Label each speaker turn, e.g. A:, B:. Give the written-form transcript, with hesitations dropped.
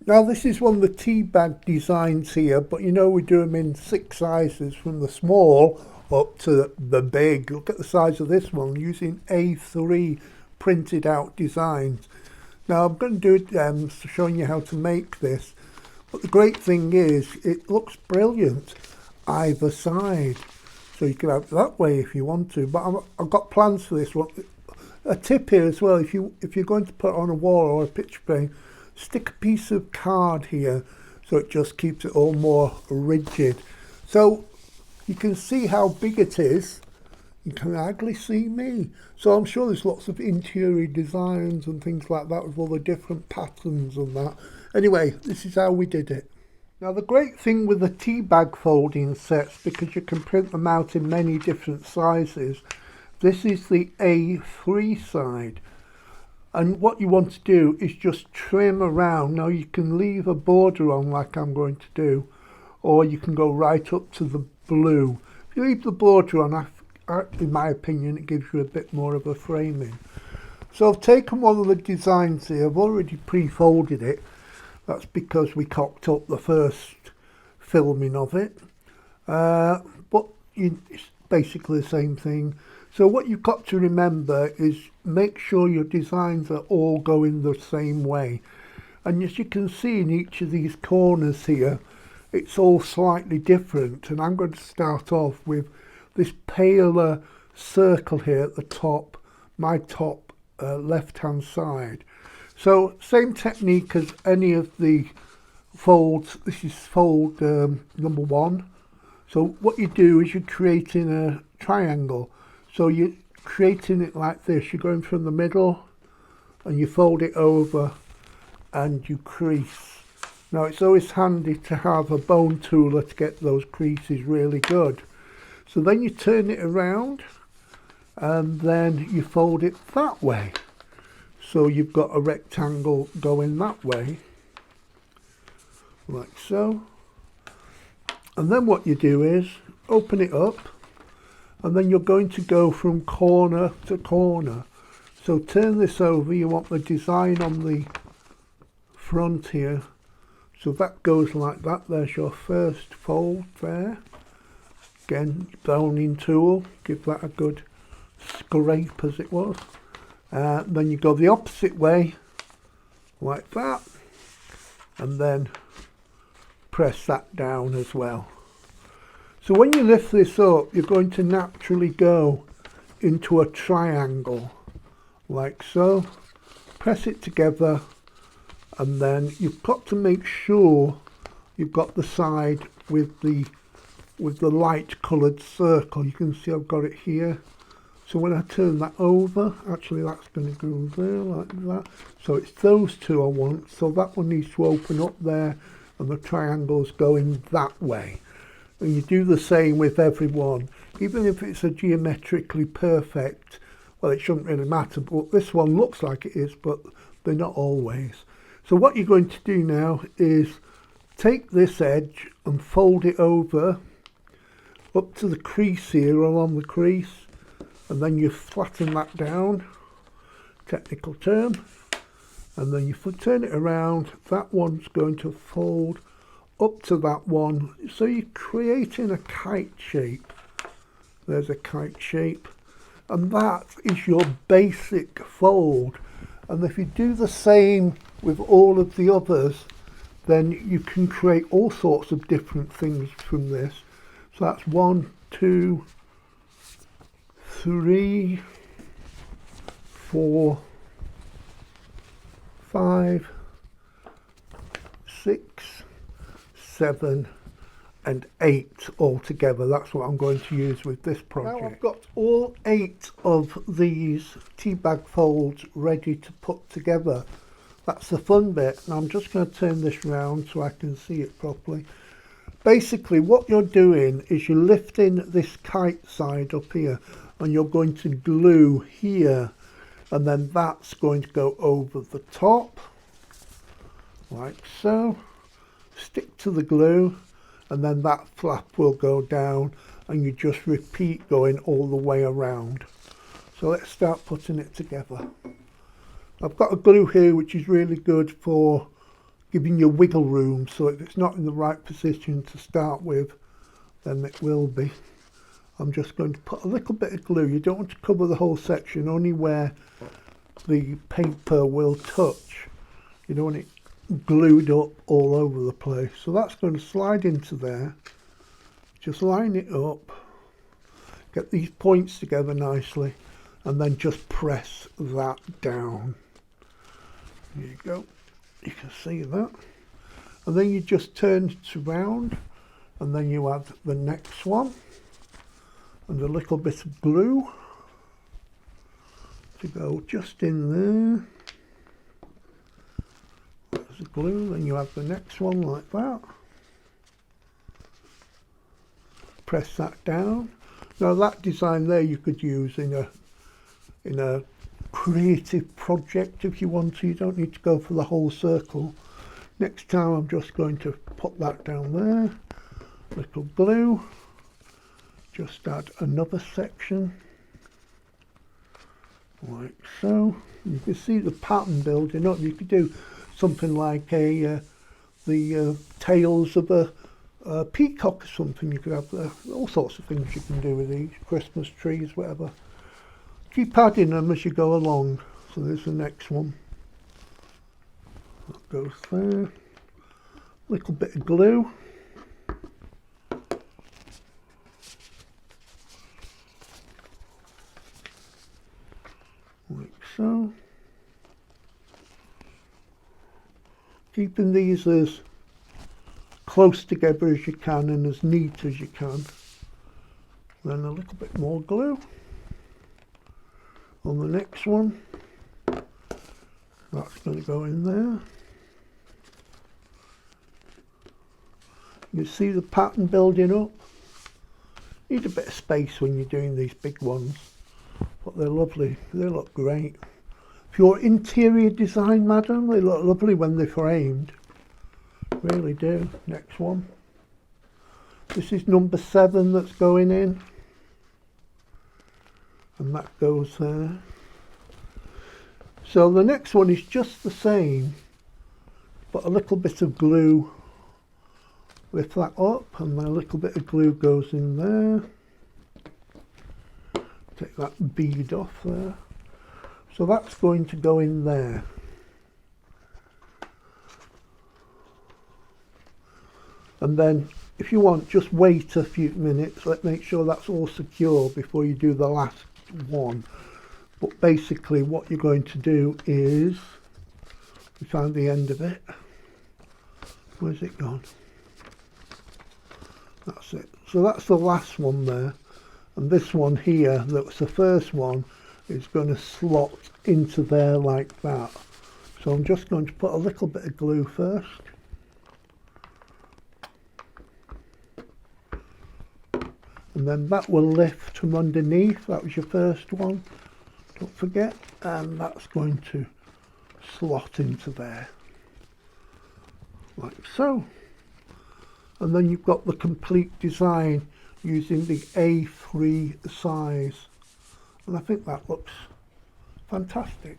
A: Now this is one of the tea bag designs here, but you know we do them in 6 sizes from the small up to the big. Look at the size of this one using A3 printed out designs. Now I'm going to do it showing you how to make this, but the great thing is it looks brilliant either side. So you can have it that way if you want to, but I've got plans for this one. A tip here as well, if you're going to put it on a wall or a picture frame, stick a piece of card here so it just keeps it all more rigid. So you can see how big it is. You can hardly see me. So I'm sure there's lots of interior designs and things like that with all the different patterns and that. Anyway, this is how we did it. Now the great thing with the tea bag folding sets, because you can print them out in many different sizes, this is the A3 side. And what you want to do is just trim around. Now you can leave a border on like I'm going to do, or you can go right up to the blue. If you leave the border on, in my opinion, it gives you a bit more of a framing. So I've taken one of the designs here, I've already pre-folded it. That's because we cocked up the first filming of it. But it's basically the same thing. So what you've got to remember is make sure your designs are all going the same way. And as you can see in each of these corners here, it's all slightly different. And I'm going to start off with this paler circle here at the top, my top left hand side. So same technique as any of the folds. This is fold number 1. So what you do is you're creating a triangle. So you're creating it like this. You're going from the middle and you fold it over and you crease. Now it's always handy to have a bone tooler to get those creases really good. So then you turn it around and then you fold it that way. So you've got a rectangle going that way, like so. And then what you do is open it up, and then you're going to go from corner to corner. So turn this over, you want the design on the front here. So that goes like that. There's your first fold there. Again, boning tool, give that a good scrape as it was. Then you go the opposite way, like that, and then press that down as well. So when you lift this up, you're going to naturally go into a triangle, like so. Press it together, and then you've got to make sure you've got the side with the light coloured circle. You can see I've got it here. So when I turn that over, actually that's going to go there like that. So it's those two I want. So that one needs to open up there and the triangle's going that way. And you do the same with every one. Even if it's a geometrically perfect, well, it shouldn't really matter, but this one looks like it is, but they're not always. So what you're going to do now is take this edge and fold it over up to the crease here, along the crease. And then you flatten that down, technical term, and then you turn it around. That one's going to fold up to that one. So you're creating a kite shape. There's a kite shape. And that is your basic fold. And if you do the same with all of the others, then you can create all sorts of different things from this. So that's 1, 2, 3, 4, 5, 6, 7 and 8 altogether. That's what I'm going to use with this project. Now I've got all 8 of these tea bag folds ready to put together. That's the fun bit. Now I'm just going to turn this round so I can see it properly. Basically what you're doing is you're lifting this kite side up here, and you're going to glue here, and then that's going to go over the top like so. Stick to the glue, and then that flap will go down, and you just repeat going all the way around. So let's start putting it together. I've got a glue here which is really good for giving you wiggle room, so if it's not in the right position to start with, then it will be. I'm just going to put a little bit of glue. You don't want to cover the whole section, only where the paper will touch. You don't want it glued up all over the place. So that's going to slide into there. Just line it up, get these points together nicely, and then just press that down. There you go. You can see that. And then you just turn it around, and then you add the next one and a little bit of glue to go just in there. There's the glue, then you add the next one like that. Press that down. Now that design there you could use in a creative project if you want to. You don't need to go for the whole circle. Next time I'm just going to put that down there. Little glue. Just add another section like so. You can see the pattern building up. You could do something like the tails of a peacock or something. You could have all sorts of things you can do with these, Christmas trees, whatever. Keep adding them as you go along. So there's the next one. That goes there. Little bit of glue. Like so. Keeping these as close together as you can and as neat as you can. Then a little bit more glue on the next one. That's going to go in there. You see the pattern building up. Need a bit of space when you're doing these big ones, but they're lovely. They look great. If you're interior design, madam, they look lovely when they're framed. Really do. Next one. This is number 7 that's going in, and that goes there. So the next one is just the same, but a little bit of glue. Lift that up, and then a little bit of glue goes in there. Take that bead off there. So that's going to go in there. And then if you want, just wait a few minutes. Let's make sure that's all secure before you do the last one. But basically what you're going to do is, we found the end of it. Where's it gone? That's it. So that's the last one there. And this one here, that was the first one, is going to slot into there like that. So I'm just going to put a little bit of glue first. And then that will lift from underneath. That was your first one, don't forget. And that's going to slot into there, like so. And then you've got the complete design using the A3 size. And I think that looks fantastic.